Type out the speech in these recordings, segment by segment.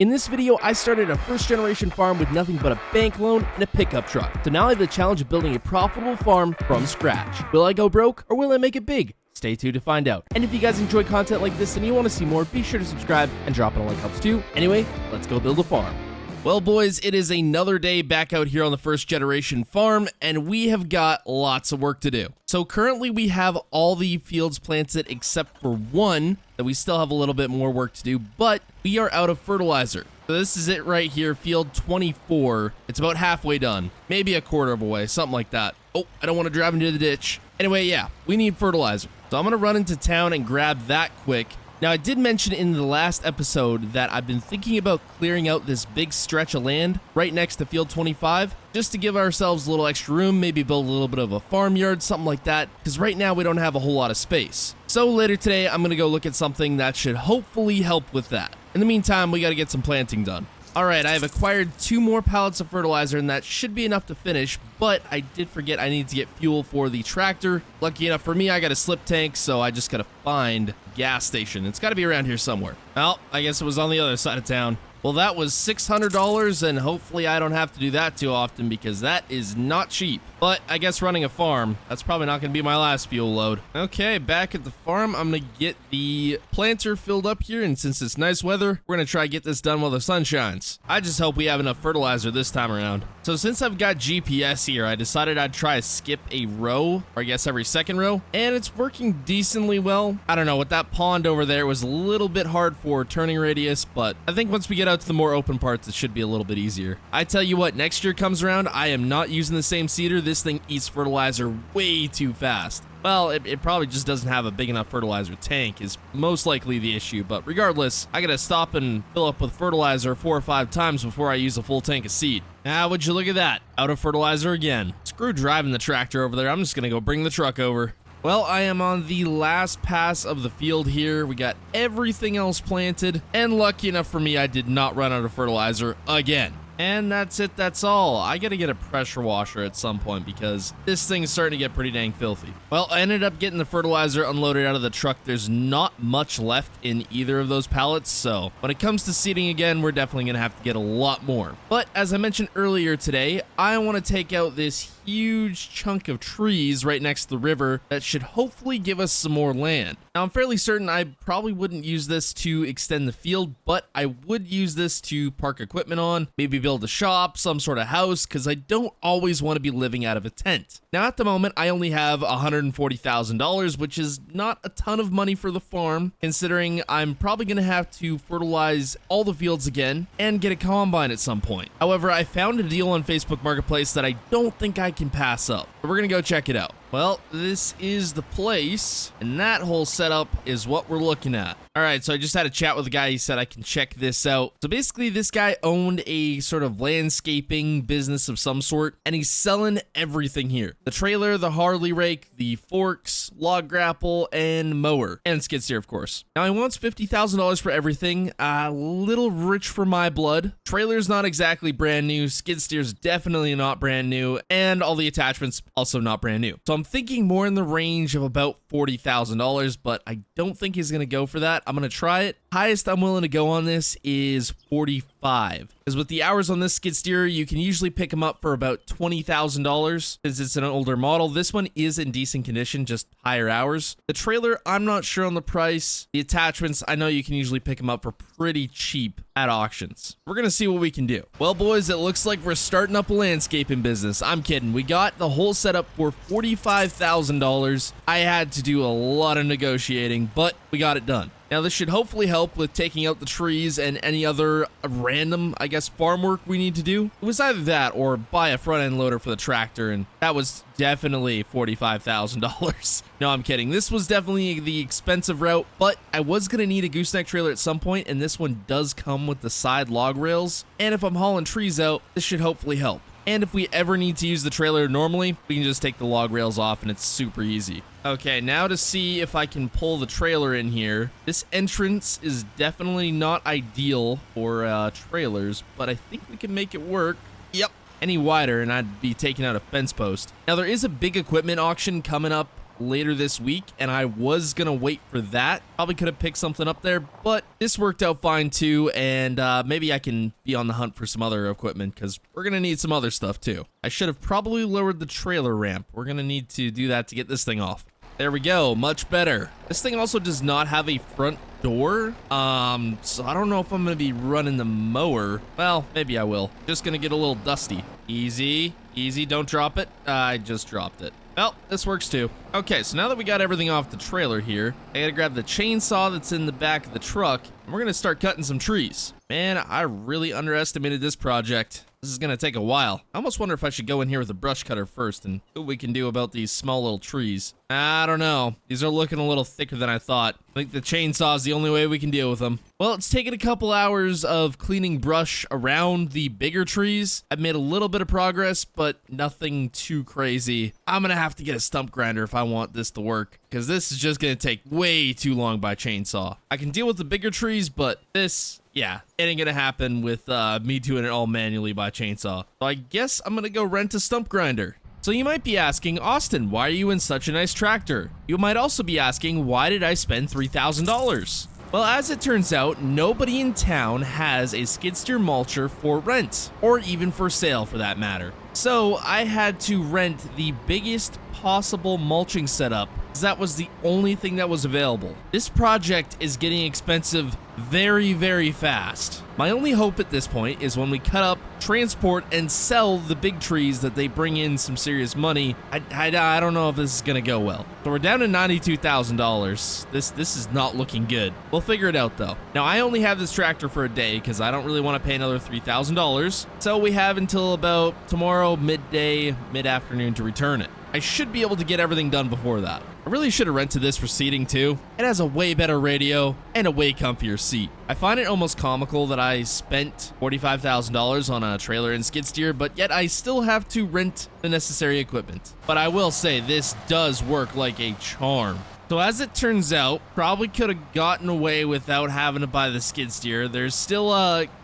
In this video, I started a first-generation farm with nothing but a bank loan and a pickup truck. So now I have the challenge of building a profitable farm from scratch. Will I go broke or will I make it big? Stay tuned to find out. And if you guys enjoy content like this and you want to see more, be sure to subscribe and dropping a like helps too. Anyway, let's go build a farm. Well, boys, it is another day back out here on the first generation farm, and we have got lots of work to do. So currently we have all the fields planted except for one that we still have a little bit more work to do, but we are out of fertilizer. So this is it right here, field 24. It's about halfway done, maybe a quarter of a way, something like that. Oh, I don't want to drive into the ditch. Anyway, yeah, we need fertilizer. So I'm going to run into town and grab that quick. Now, I did mention in the last episode that I've been thinking about clearing out this big stretch of land right next to field 25, just to give ourselves a little extra room, maybe build a little bit of a farmyard, something like that, because right now we don't have a whole lot of space. So later today, I'm going to go look at something that should hopefully help with that. In the meantime, we got to get some planting done. Alright, I have acquired 2 more pallets of fertilizer, and that should be enough to finish, but I did forget I need to get fuel for the tractor. Lucky enough for me, I got a slip tank, so I just gotta find a gas station. It's gotta be around here somewhere. Well, I guess it was on the other side of town. Well, that was $600, and hopefully I don't have to do that too often because that is not cheap. But I guess running a farm, that's probably not going to be my last fuel load. Okay, back at the farm, I'm going to get the planter filled up here, and since it's nice weather, we're going to try to get this done while the sun shines. I just hope we have enough fertilizer this time around. So since I've got GPS here, I decided I'd try to skip a row, or I guess every second row, and it's working decently well. I don't know, with that pond over there, it was a little bit hard for turning radius, but I think once we get out to the more open parts, it should be a little bit easier. I tell you what, next year comes around, I am not using the same seeder. This thing eats fertilizer way too fast. Well, it probably just doesn't have a big enough fertilizer tank is most likely the issue, but regardless, I gotta stop and fill up with fertilizer 4 or 5 times before I use a full tank of seed. Ah, would you look at that? Out of fertilizer again. Screw driving the tractor over there, I'm just gonna go bring the truck over. Well, I am on the last pass of the field here. We got everything else planted, and lucky enough for me, I did not run out of fertilizer again. And that's it, that's all. I gotta get a pressure washer at some point because this thing is starting to get pretty dang filthy. Well, I ended up getting the fertilizer unloaded out of the truck. There's not much left in either of those pallets, so when it comes to seeding again, we're definitely gonna have to get a lot more. But as I mentioned earlier today, I want to take out this huge chunk of trees right next to the river that should hopefully give us some more land. Now, I'm fairly certain I probably wouldn't use this to extend the field, but I would use this to park equipment on, maybe build a shop, some sort of house, because I don't always want to be living out of a tent. Now, at the moment, I only have $140,000, which is not a ton of money for the farm, considering I'm probably going to have to fertilize all the fields again and get a combine at some point. However, I found a deal on Facebook Marketplace that I don't think I can pass up. So we're going to go check it out. Well, this is the place, and that whole setup is what we're looking at. All right, so I just had a chat with a guy. He said I can check this out. So basically, this guy owned a sort of landscaping business of some sort, and he's selling everything here. The trailer, the Harley rake, the forks, log grapple, and mower, and skid steer, of course. Now, he wants $50,000 for everything. A little rich for my blood. Trailer's not exactly brand new. Skid steer's definitely not brand new, and all the attachments also not brand new. So I'm thinking more in the range of about $40,000, but I don't think he's going to go for that. I'm going to try it. Highest I'm willing to go on this is 45. Because with the hours on this skid steer, you can usually pick them up for about $20,000 since it's an older model. This one is in decent condition, just higher hours. The trailer, I'm not sure on the price. The attachments, I know you can usually pick them up for pretty cheap at auctions. We're going to see what we can do. Well, boys, it looks like we're starting up a landscaping business. I'm kidding. We got the whole setup for $45,000. I had to do a lot of negotiating, but we got it done. Now, this should hopefully help with taking out the trees and any other random, I guess, farm work we need to do. It was either that or buy a front-end loader for the tractor, and that was definitely $45,000. No, I'm kidding. This was definitely the expensive route, but I was going to need a gooseneck trailer at some point, and this one does come with the side log rails. And if I'm hauling trees out, this should hopefully help. And if we ever need to use the trailer normally, we can just take the log rails off and it's super easy. Okay, now to see if I can pull the trailer in here. This entrance is definitely not ideal for trailers, but I think we can make it work. Yep. Any wider and I'd be taking out a fence post. Now there is a big equipment auction coming up later this week, and I was gonna wait for that. Probably could have picked something up there, but this worked out fine too, and maybe I can be on the hunt for some other equipment, because we're gonna need some other stuff too. I should have probably lowered the trailer ramp. We're gonna need to do that to get this thing off. There we go, much better. This thing also does not have a front door, so I don't know if I'm gonna be running the mower. Well, maybe I will. Just gonna get a little dusty. Easy, easy, don't drop it. I just dropped it. Well, this works too. Okay, so now that we got everything off the trailer here, I gotta grab the chainsaw that's in the back of the truck, and we're gonna start cutting some trees. Man, I really underestimated this project. This is gonna take a while. I almost wonder if I should go in here with a brush cutter first and see what we can do about these small little trees. I don't know. These are looking a little thicker than I thought. I think the chainsaw is the only way we can deal with them. Well, it's taken a couple hours of cleaning brush around the bigger trees. I've made a little bit of progress, but nothing too crazy. I'm gonna have to get a stump grinder if I want this to work, because this is just gonna take way too long by chainsaw. I can deal with the bigger trees, but this, yeah, it ain't gonna happen with me doing it all manually by chainsaw. So I guess I'm gonna go rent a stump grinder. So you might be asking, Austin, why are you in such a nice tractor? You might also be asking, why did I spend $3,000? Well, as it turns out, nobody in town has a skid steer mulcher for rent, or even for sale for that matter. So I had to rent the biggest possible mulching setup, because that was the only thing that was available. This project is getting expensive very, very fast. My only hope at this point is when we cut up, transport, and sell the big trees that they bring in some serious money. I don't know if this is gonna go well. So we're down to $92,000. This is not looking good. We'll figure it out though. Now I only have this tractor for a day because I don't really want to pay another $3,000. So we have until about tomorrow midday, mid-afternoon to return it. I should be able to get everything done before that. I really should have rented this for seating too. It has a way better radio and a way comfier seat. I find it almost comical that I spent $45,000 on a trailer and skid steer, but yet I still have to rent the necessary equipment. But I will say this does work like a charm. So as it turns out, probably could have gotten away without having to buy the skid steer. There's still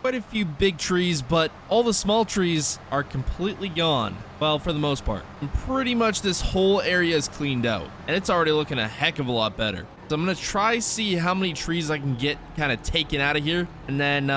quite a few big trees, but all the small trees are completely gone. Well, for the most part. And pretty much this whole area is cleaned out, and it's already looking a heck of a lot better. So I'm gonna try see how many trees I can get kind of taken out of here, and then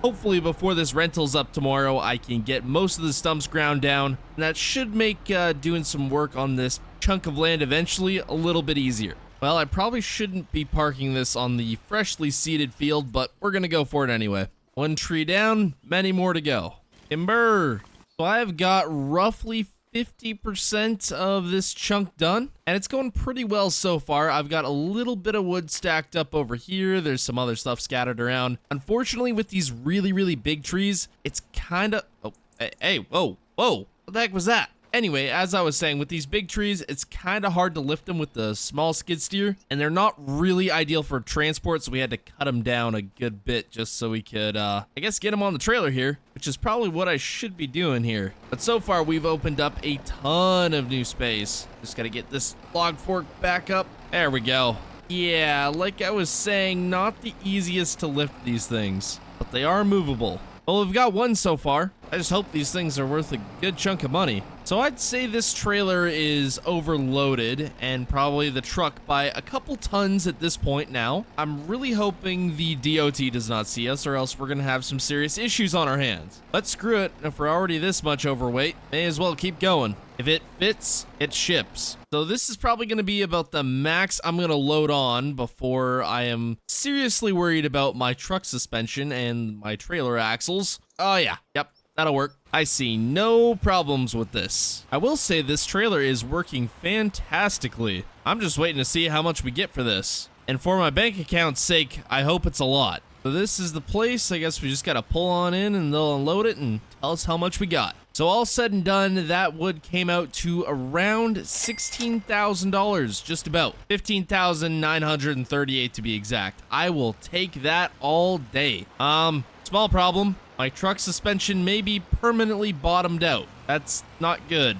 hopefully before this rental's up tomorrow, I can get most of the stumps ground down, and that should make doing some work on this chunk of land eventually a little bit easier. Well, I probably shouldn't be parking this on the freshly seeded field, but we're gonna go for it anyway. One tree down, many more to go. Timber! So I've got roughly 50% of this chunk done, and it's going pretty well so far. I've got a little bit of wood stacked up over here. There's some other stuff scattered around. Unfortunately, with these really, really big trees, it's kind of... Oh, hey, whoa, what the heck was that? Anyway, as I was saying, with these big trees, it's kind of hard to lift them with the small skid steer, and they're not really ideal for transport, so we had to cut them down a good bit just so we could, I guess, get them on the trailer here, which is probably what I should be doing here. But so far, we've opened up a ton of new space. Just gotta get this log fork back up. There we go. Yeah, like I was saying, not the easiest to lift these things, but they are movable. Well, we've got one so far. I just hope these things are worth a good chunk of money. So I'd say this trailer is overloaded and probably the truck by a couple tons at this point now. I'm really hoping the DOT does not see us, or else we're gonna have some serious issues on our hands. But screw it, if we're already this much overweight, may as well keep going. If it fits, it ships. So this is probably gonna be about the max I'm gonna load on before I am seriously worried about my truck suspension and my trailer axles. Oh yeah, yep. That'll work. I see no problems with this. I will say this trailer is working fantastically. I'm just waiting to see how much we get for this. And for my bank account's sake, I hope it's a lot. So this is the place. I guess we just gotta pull on in and they'll unload it and tell us how much we got. So all said and done, that wood came out to around $16,000, just about. $15,938 to be exact. I will take that all day. Small problem. My truck suspension may be permanently bottomed out. That's not good.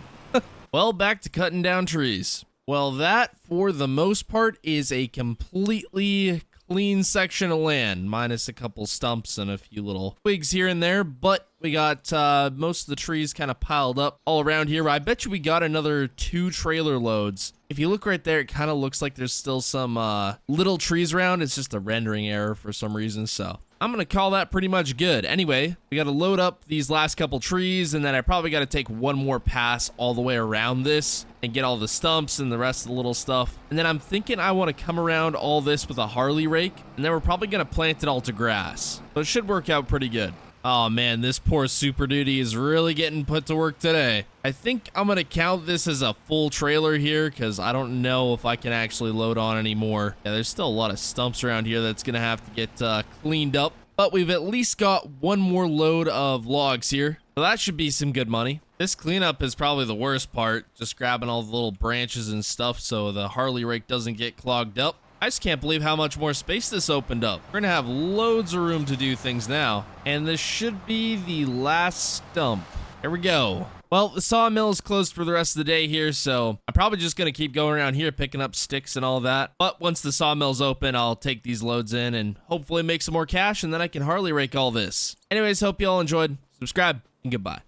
Well, back to cutting down trees. Well, that, for the most part, is a completely clean section of land, minus a couple stumps and a few little twigs here and there, but we got most of the trees kind of piled up all around here. I bet you we got another 2 trailer loads If you look right there, it kind of looks like there's still some little trees around. It's just a rendering error for some reason, so I'm gonna call that pretty much good. Anyway, we gotta load up these last couple trees, and then I probably gotta take one more pass all the way around this and get all the stumps and the rest of the little stuff. And then I'm thinking I want to come around all this with a Harley rake, and then we're probably gonna plant it all to grass. So it should work out pretty good. Oh man, this poor Super Duty is really getting put to work today. I think I'm gonna count this as a full trailer here because I don't know if I can actually load on anymore. Yeah, there's still a lot of stumps around here that's gonna have to get cleaned up. But we've at least got one more load of logs here. So that should be some good money. This cleanup is probably the worst part, just grabbing all the little branches and stuff so the Harley rake doesn't get clogged up. I just can't believe how much more space this opened up. We're gonna have loads of room to do things now. And this should be the last stump. Here we go. Well, the sawmill is closed for the rest of the day here, so I'm probably just gonna keep going around here picking up sticks and all that. But once the sawmill's open, I'll take these loads in and hopefully make some more cash, and then I can Harley rake all this. Anyways, hope you all enjoyed. Subscribe, and goodbye.